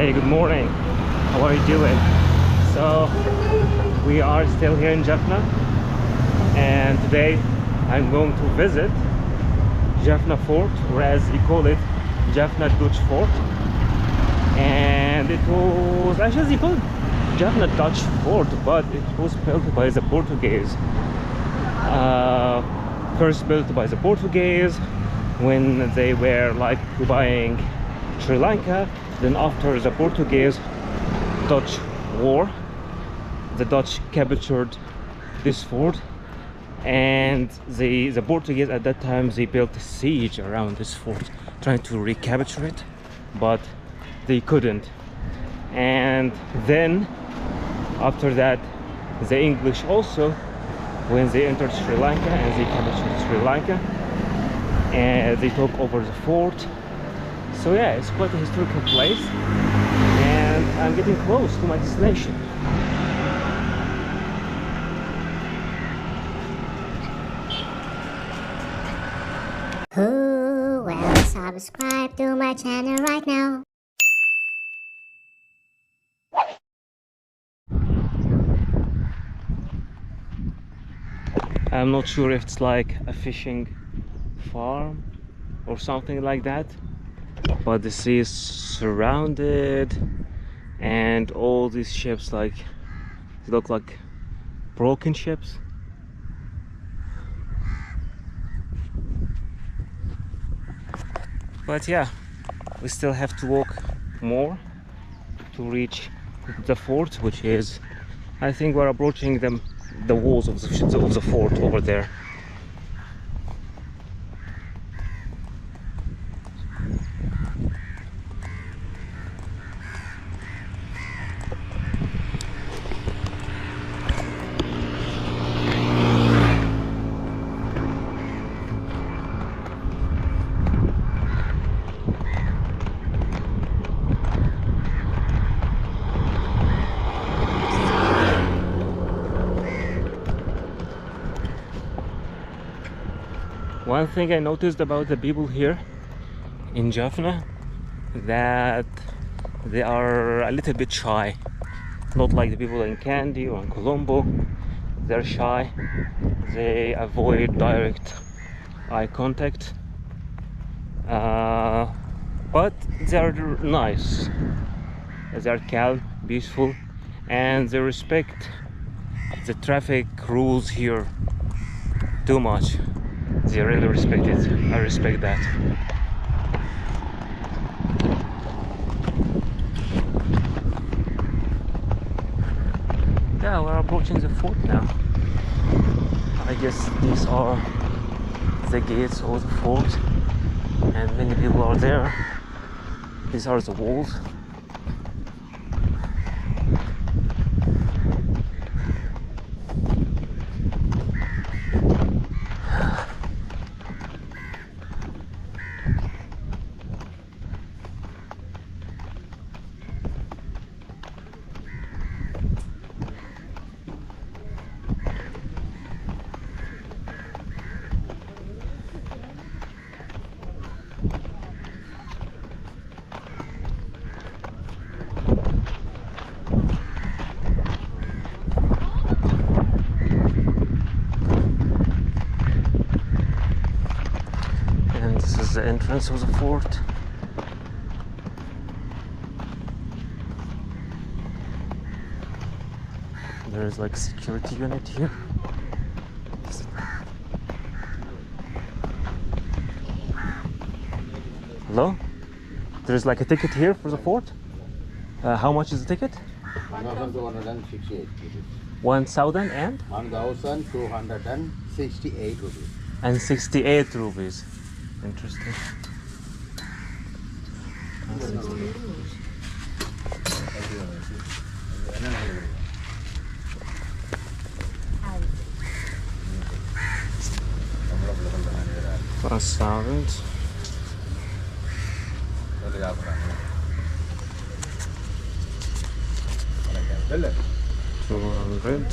Hey, good morning. How are you doing? So we are still here in Jaffna, and today I'm going to visit Jaffna Fort, or as you call it, Jaffna Dutch Fort. And it was actually called Jaffna Dutch Fort, but it was built by the Portuguese. First built by the Portuguese when they were like occupying Sri Lanka. Then after the Portuguese-Dutch war, the Dutch captured this fort, and the Portuguese at that time, they built a siege around this fort, trying to recapture it, but they couldn't. And then after that, the English also, when they entered Sri Lanka and they captured Sri Lanka, and they took over the fort. So yeah, it's quite a historical place, and I'm getting close to my destination. Who will subscribe to my channel right now? I'm not sure if it's like a fishing farm or something like that, but the sea is surrounded, and all these ships, like, they look like broken ships. But yeah, we still have to walk more to reach the fort, which is, I think we're approaching the walls of the fort over there. One thing I noticed about the people here in Jaffna, that they are a little bit shy. Not like the people in Kandy or in Colombo. They're shy. They avoid direct eye contact. But they're nice. They're calm, peaceful, and they respect the traffic rules here too much. They really respect it. I respect that. Yeah, we're approaching the fort now. I guess these are the gates of the fort, and many people are there. These are the walls. This is the entrance of the fort. There is like a security unit here. Hello? There's like a ticket here for the fort? How much is the ticket? 1,268 rupees. 1,000 and? 1,268 rupees. And 68 rupees. Interesting. $1,000. 200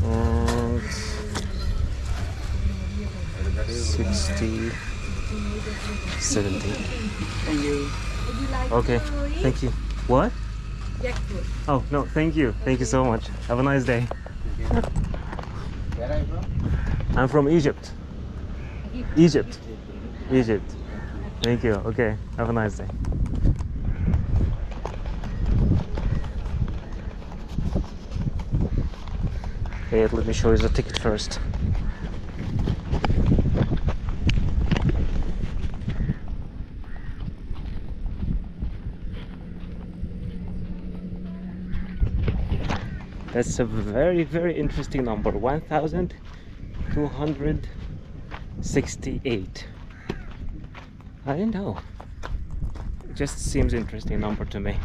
and 60, 70. Thank you. Would you like Okay, to eat? thank you. What? Jackfruit. Oh, no, thank you. Thank you so much. Have a nice day. Where are you from? I'm from Egypt. Egypt. Egypt. Thank you. Okay, have a nice day. Okay, let me show you the ticket first. That's a very, very interesting number. 1,268. I don't know. It just seems interesting number to me.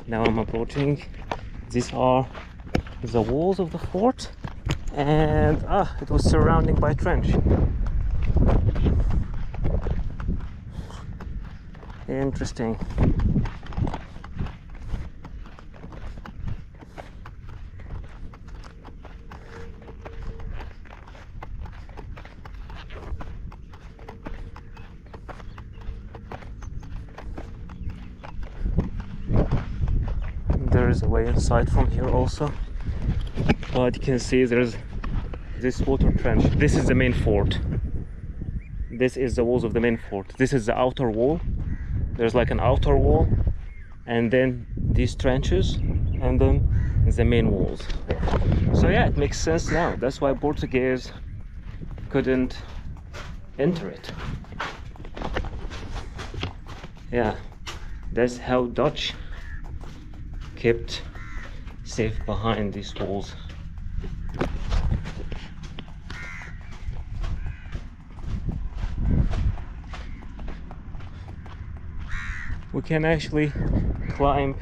Now I'm approaching. These are the walls of the fort, and it was surrounded by trench. Interesting. There is a way inside from here also, but you can see there's this water trench. This is the main fort. This is the walls of the main fort. This is the outer wall. There's like an outer wall, and then these trenches, and then the main walls. So yeah, it makes sense now. That's why Portuguese couldn't enter it. Yeah, that's how Dutch kept safe behind these walls. We can actually climb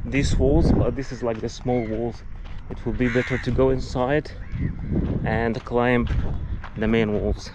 these walls, but this is like the small walls. It would be better to go inside and climb the main walls.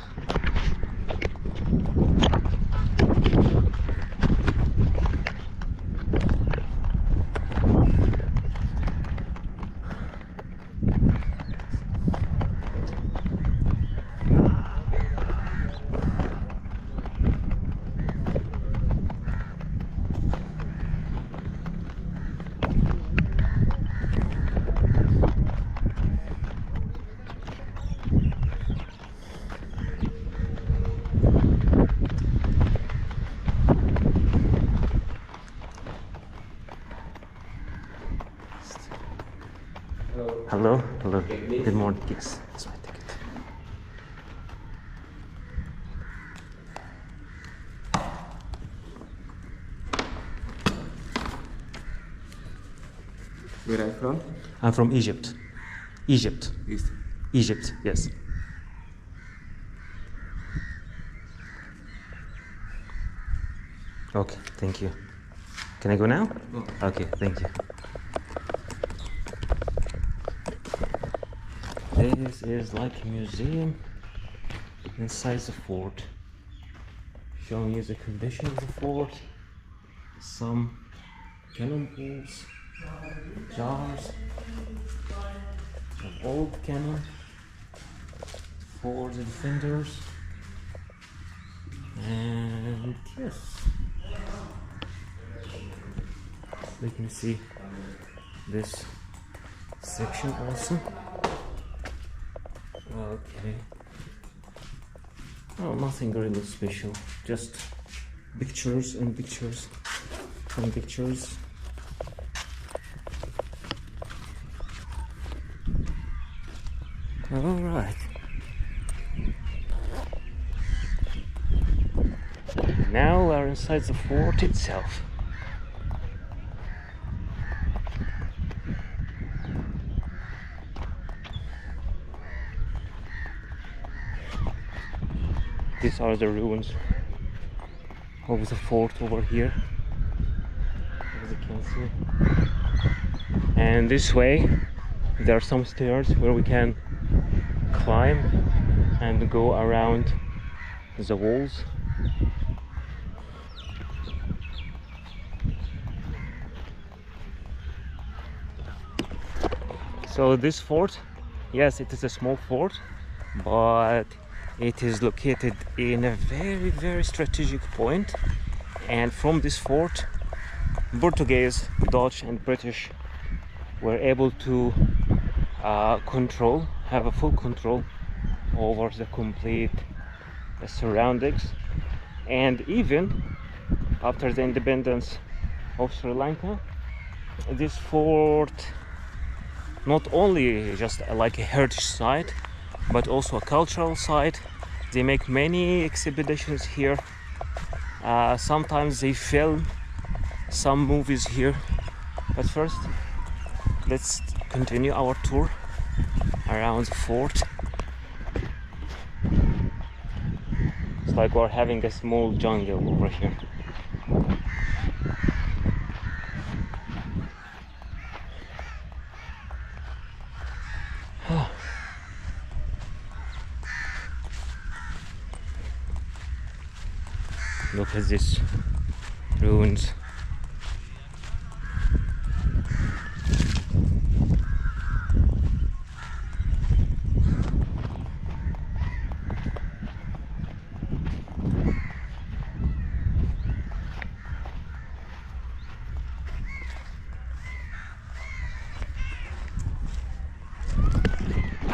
Hello, hello. Good morning. Yes, that's my ticket. Where are you from? I'm from Egypt. Egypt. East. Egypt, yes. Okay, thank you. Can I go now? No. Okay, thank you. This is like a museum inside the fort, showing you the condition of the fort, some cannonballs, jars, an old cannon for the defenders, and yes, let me see this section also. Okay. Oh, nothing really special. Just pictures and pictures and pictures. All right. Now we're inside the fort itself. These are the ruins of the fort over here, as you can see. And this way there are some stairs where we can climb and go around the walls. So this fort, yes, it is a small fort, but it is located in a very, very strategic point And from this fort, Portuguese, Dutch and British were able to have a full control over the complete surroundings. And even after the independence of Sri Lanka, this fort not only just like a heritage site, but also a cultural site. They make many exhibitions here. Sometimes they film some movies here. But first, let's continue our tour around the fort. It's like we're having a small jungle over here. Look at this ruins.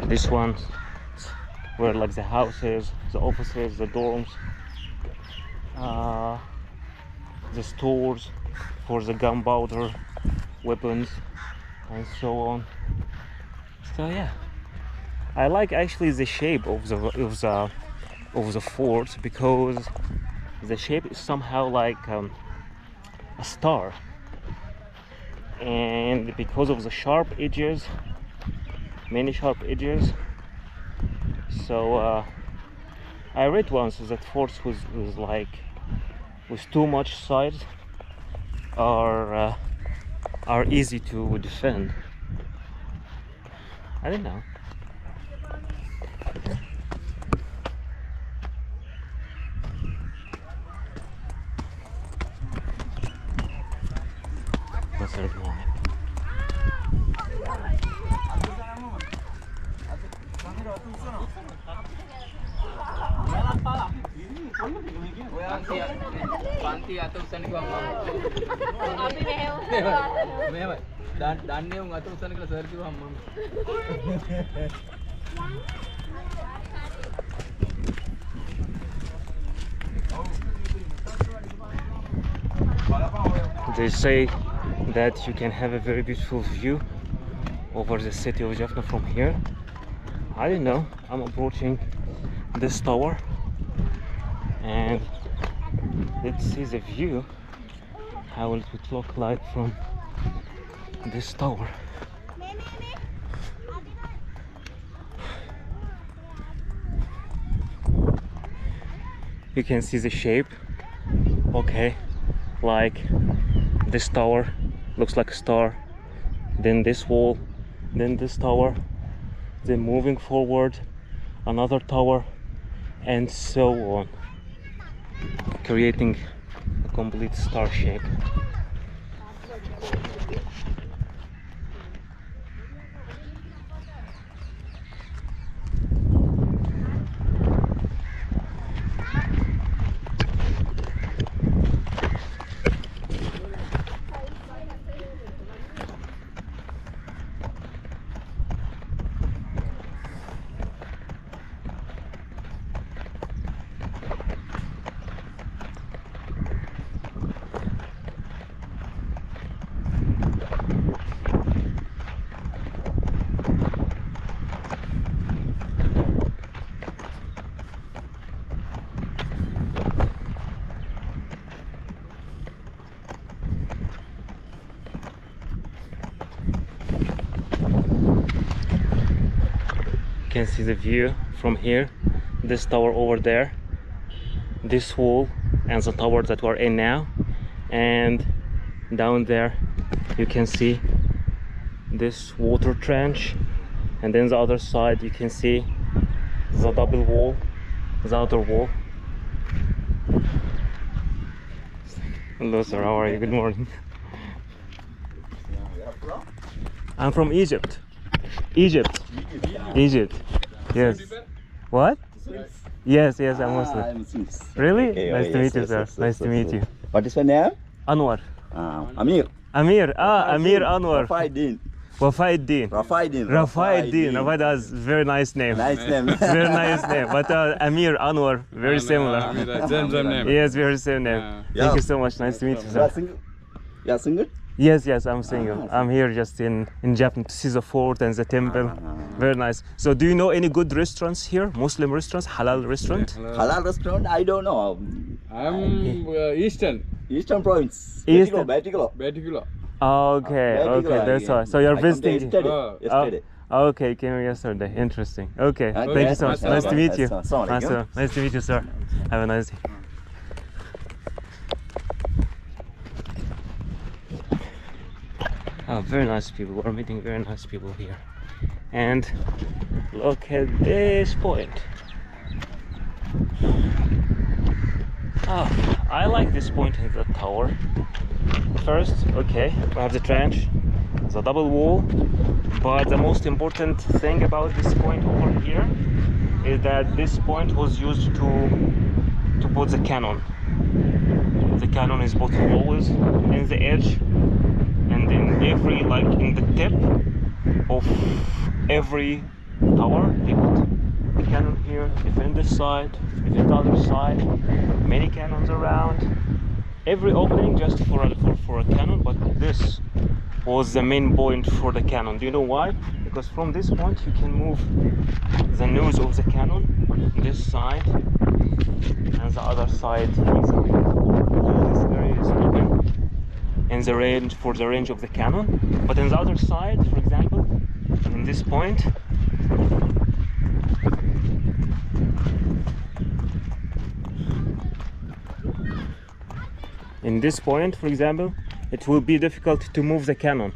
This one were like the houses, the offices, the dorms, the stores for the gunpowder, weapons, and so on. So yeah, I like actually the shape of the fort, because the shape is somehow like a star, and because of the sharp edges, many sharp edges. So I read once that forts was like with too much size are easy to defend. I don't know. That's a good one. Panti atau usan ni gua memang dan ni orang atau usan kalau sir gua mam. They say that you can have a very beautiful view over the city of Jaffna from here. I don't know, I'm approaching this tower and let's see the view, how it would look like from this tower. You can see the shape, okay, like this tower looks like a star, then this wall, then this tower, then moving forward another tower, and so on, creating a complete star shape. You can see the view from here, this tower over there, this wall, and the tower that we're in now, and down there you can see this water trench, and then the other side you can see the double wall, the outer wall. Hello sir, how are you? Good morning. I'm from Egypt. Egypt. Yes. What? Yes, I'm Muslim. I'm Swiss. Really? Okay, Nice to meet you, yes, sir. yes, Nice to meet you. What is your name? Anwar. Amir. Amir. Amir Anwar. Rafaidin. Wafaiddin. Rafaidin. Rafaiddin. That's very nice name. Nice name. Very nice name. But Amir Anwar, very similar. Same name. Yes, very same name. Yeah. Thank you so much. Nice to meet you, You sir. are single? You are single? Yes, I'm single. I'm here just in Jaffna to see the fort and the temple. Very nice. So do you know any good restaurants here? Muslim restaurants, halal restaurant? Halal restaurant? I don't know. I'm Eastern. Eastern province. Eastern- Betikula. Okay, that's why. So you're visiting. Yesterday. Okay, came here yesterday. Interesting. Okay, Okay. thank you so much. Nice to meet you. Assalamualaikum. Nice to meet you, sir. Have a nice day. Oh, very nice people. We're meeting very nice people here. And look at this point. Oh, I like this point in the tower. First, okay, we have the trench, the double wall, but the most important thing about this point over here is that this point was used to put the cannon. The cannon is put always in the edge, and in every, like in the tip of every tower, they put the cannon here, if in this side, if in the other side, many cannons around. Every opening just for a cannon, but this was the main point for the cannon. Do you know why? Because from this point you can move the nose of the cannon this side and the other side easily. All this area is open in the range for the range of the cannon, but in the other side, for example, in this point, for example, it will be difficult to move the cannon.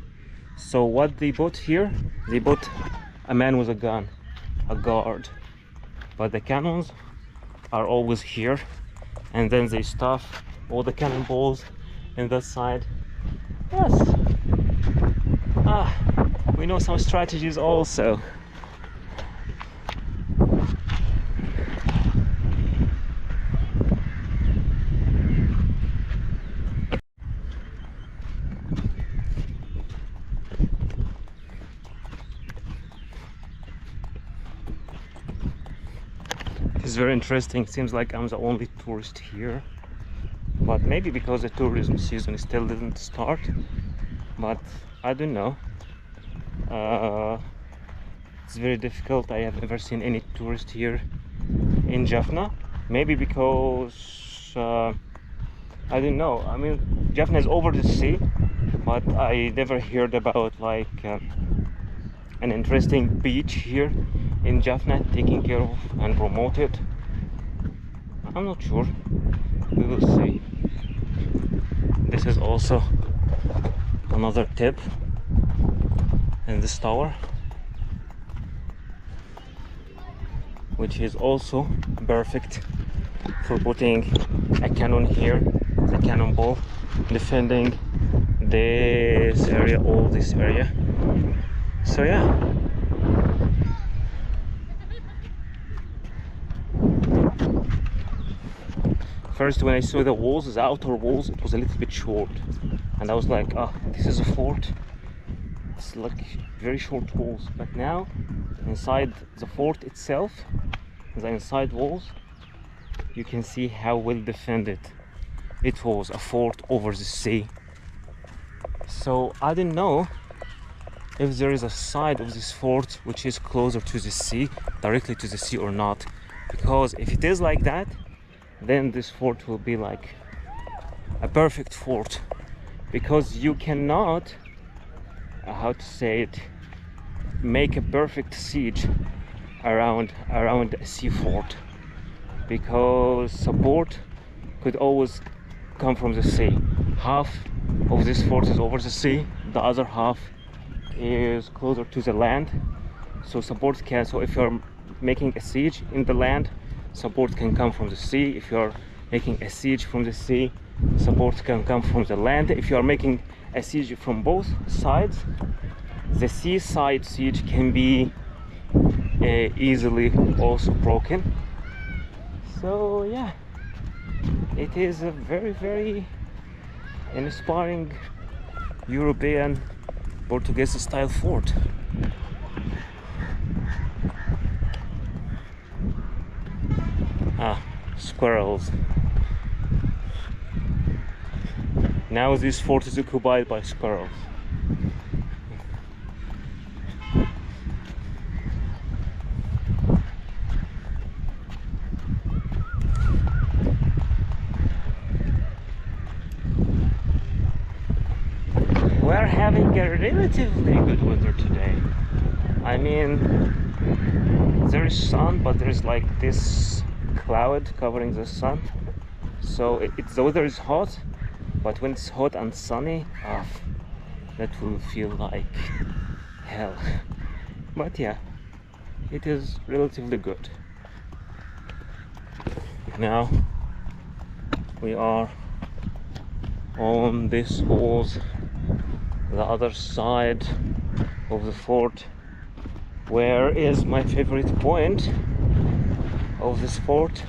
So what they put here, they put a man with a gun, a guard. But the cannons are always here, and then they stuff all the cannonballs in that side. Yes. We know some strategies also. It's very interesting. It seems like I'm the only tourist here, but maybe because the tourism season still didn't start, but I don't know. It's very difficult. I have never seen any tourist here in Jaffna. Maybe because I don't know. I mean, Jaffna is over the sea, but I never heard about like an interesting beach here in Jaffna taking care of and promoted. I'm not sure. We will see. This is also another tip in this tower, which is also perfect for putting a cannon here, the cannonball, defending this area, all this area. So yeah. First, when I saw the walls, the outer walls, it was a little bit short, and I was like, this is a fort. It's like very short walls. But now, inside the fort itself, the inside walls, you can see how well defended it was. A fort over the sea. So I don't know if there is a side of this fort which is closer to the sea, directly to the sea or not, because if it is like that, then this fort will be like a perfect fort, because you cannot, how to say it, make a perfect siege around a sea fort, because support could always come from the sea. Half of this fort is over the sea, the other half is closer to the land, so support can, so if you're making a siege in the land, support can come from the sea. If you're making a siege from the sea, support can come from the land. If you're making a siege from both sides, the seaside siege can be easily also broken. So yeah, it is a very, very an inspiring European Portuguese style fort. Ah, squirrels. Now this fort is occupied by squirrels. We're having a relatively good weather today. I mean, there is sun, but there is like this cloud covering the sun. So the weather is hot, but when it's hot and sunny, that will feel like hell. But yeah, it is relatively good. Now we are on this walls, the other side of the fort. Where is my favorite point of this fort?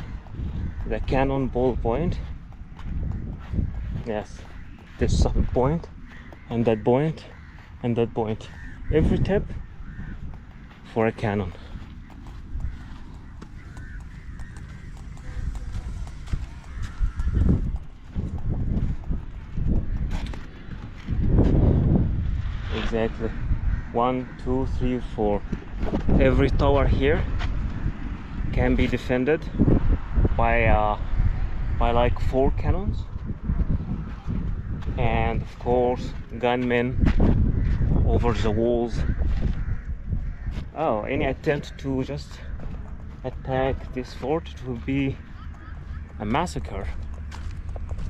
The cannonball point. Yes, this sun point and that point and that point. Every tip for a cannon. Exactly. 1, 2, 3, 4. Every tower here can be defended by like 4 cannons, and of course gunmen over the walls. Oh, any attempt to just attack this fort, it will be a massacre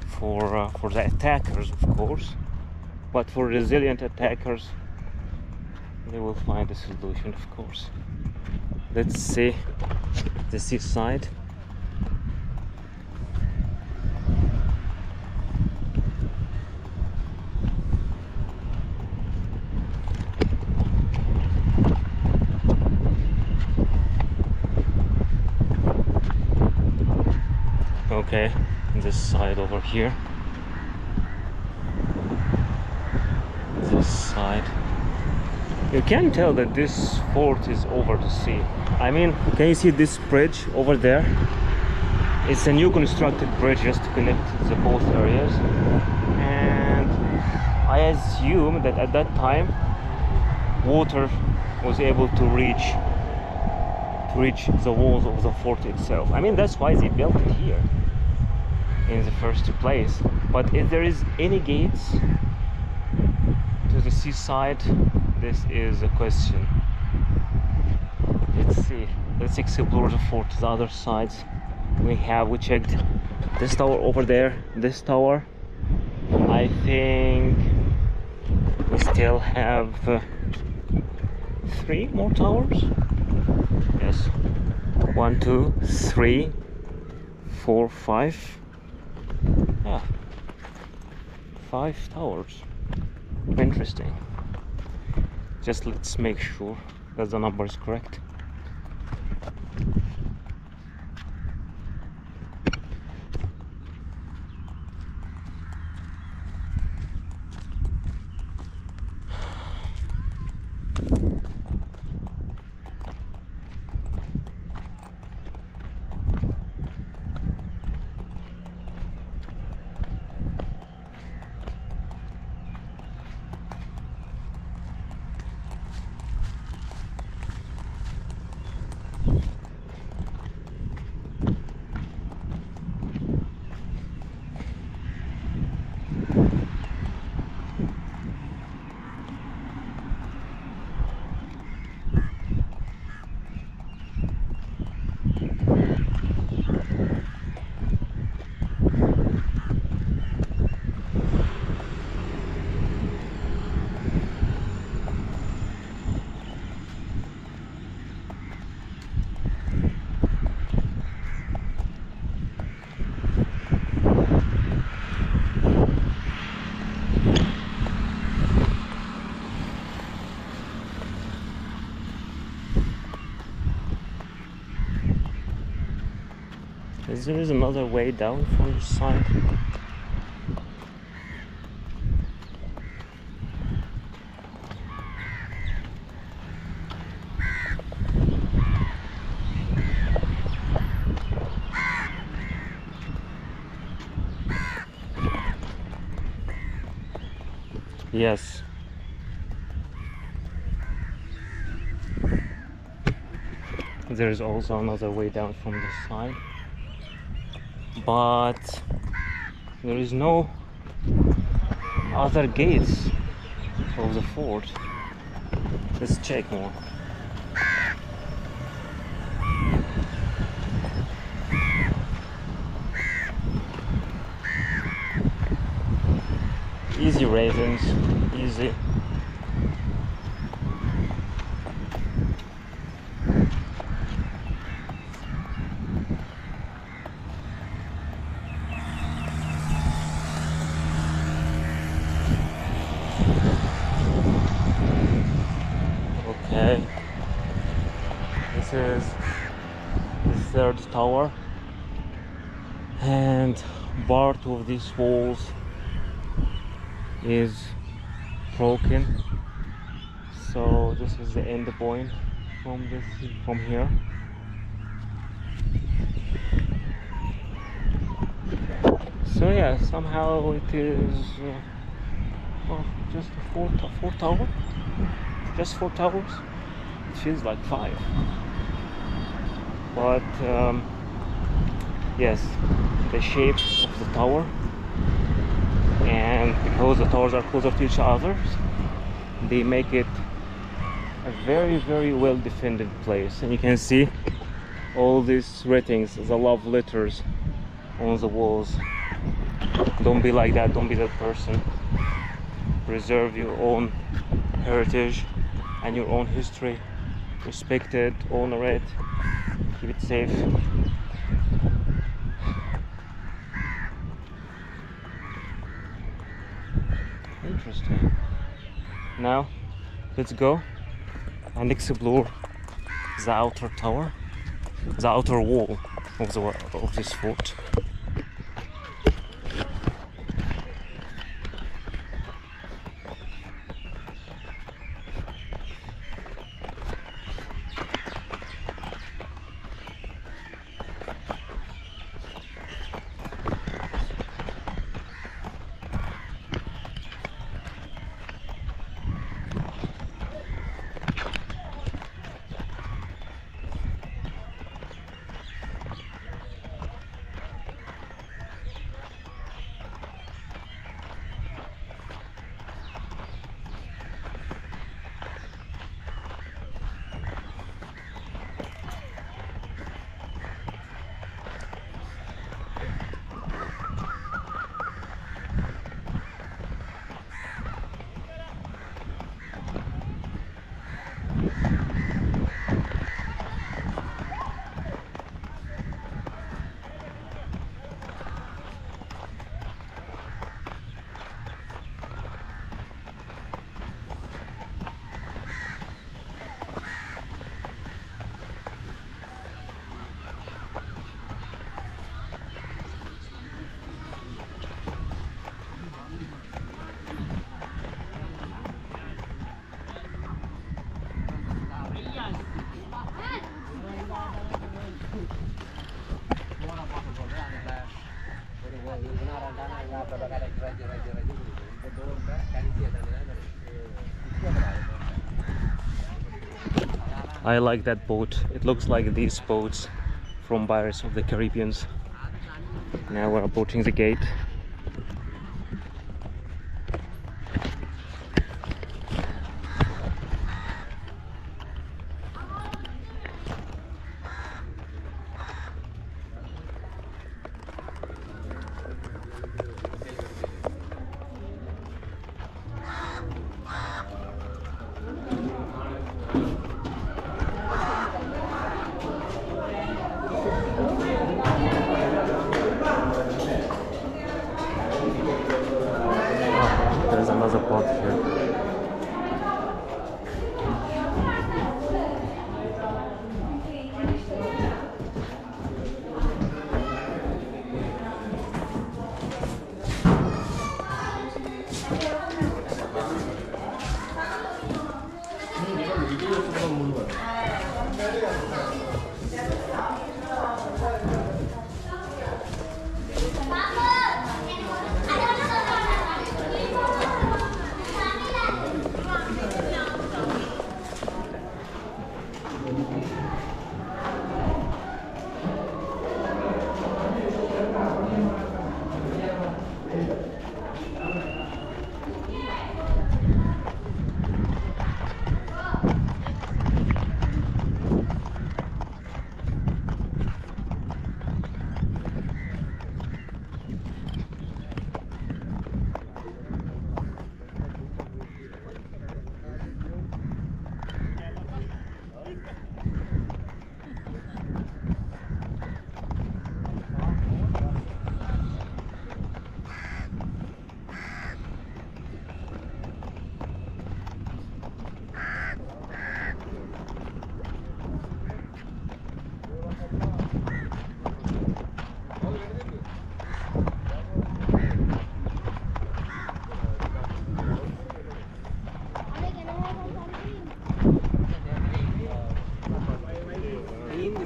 for the attackers, of course, but for resilient attackers, they will find a solution, of course. Let's see the seaside. Okay, this side over here. This side. You can tell that this fort is over the sea. I mean, can you see this bridge over there? It's a new constructed bridge just to connect the both areas. And I assume that at that time water was able to reach the walls of the fort itself. I mean, that's why they built it here in the first place. But if there is any gates to the seaside, this is a question. Let's see. Let's explore the fort, the other sides. We checked this tower over there, this tower. I think we still have 3 more towers. Yes. 1, 2, 3, 4, 5. 5 towers. Interesting. Just let's make sure that the number is correct. There is another way down from the side. Yes. There is also another way down from this side, but there is no other gates of the fort. Let's check more. Easy ravens, easy. Okay, this is the third tower, and part of these walls is broken, so this is the end point from here. So yeah, somehow it is well, just four tower, just 4 towers. It feels like 5, but yes, the shape of the tower, and because the towers are closer to each other, they make it a very well defended place. And you can see all these writings, the love letters on the walls. Don't be like that, don't be that person. Preserve your own heritage and your own history. Respect it, honor it, keep it safe. Interesting. Now let's go and explore the outer tower, the outer wall of this fort. I like that boat. It looks like these boats from Pirates of the Caribbean. Now we're approaching the gate. There's another boat here.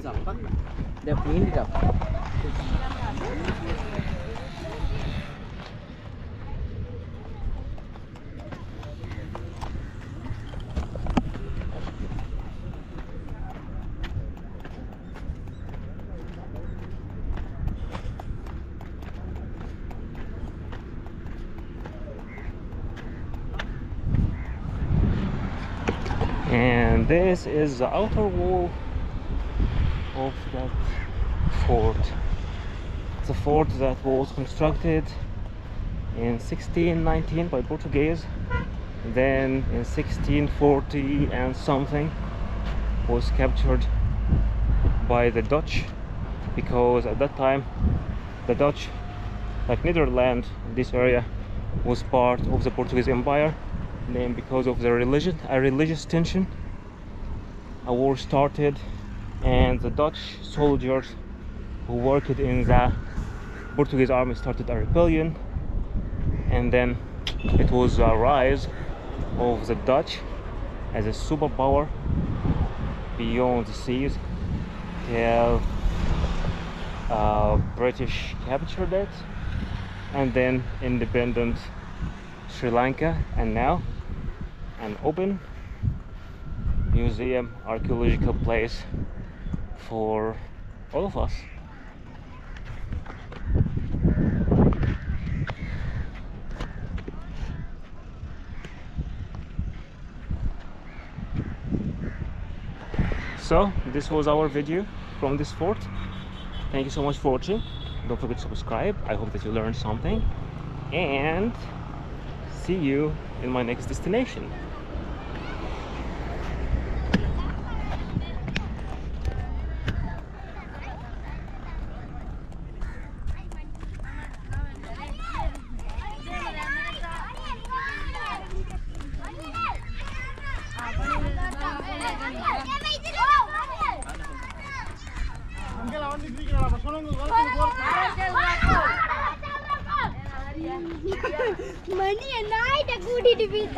They cleaned it up. And this is the outer wall of that fort. It's a fort that was constructed in 1619 by Portuguese, then in 1640 and something was captured by the Dutch, because at that time the Dutch, like Netherlands, this area was part of the Portuguese Empire. And then because of the religious tension, a war started, and the Dutch soldiers who worked in the Portuguese army started a rebellion, and then it was a rise of the Dutch as a superpower beyond the seas till British captured it, and then independent Sri Lanka, and now an open museum archaeological place for all of us. So this was our video from this fort. Thank you so much for watching. Don't forget to subscribe. I hope that you learned something, and see you in my next destination. Money and night a goodie to be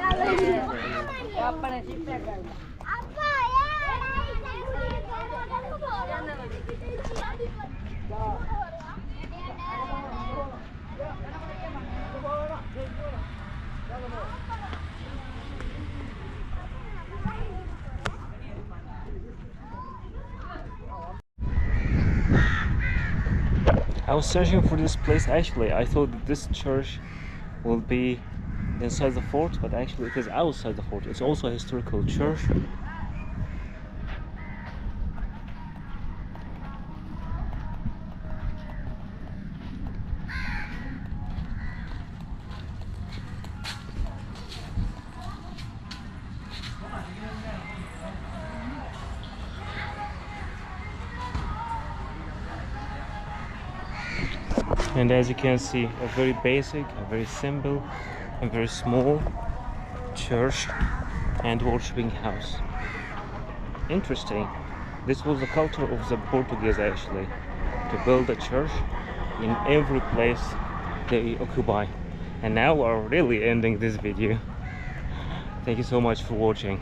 I was searching for this place. Actually, I thought that this church will be inside the fort, but actually it is outside the fort. It's also a historical church. And as you can see, a very basic, a very simple, and very small church and worshipping house. Interesting. This was the culture of the Portuguese, actually, to build a church in every place they occupy. And now we're really ending this video. Thank you so much for watching.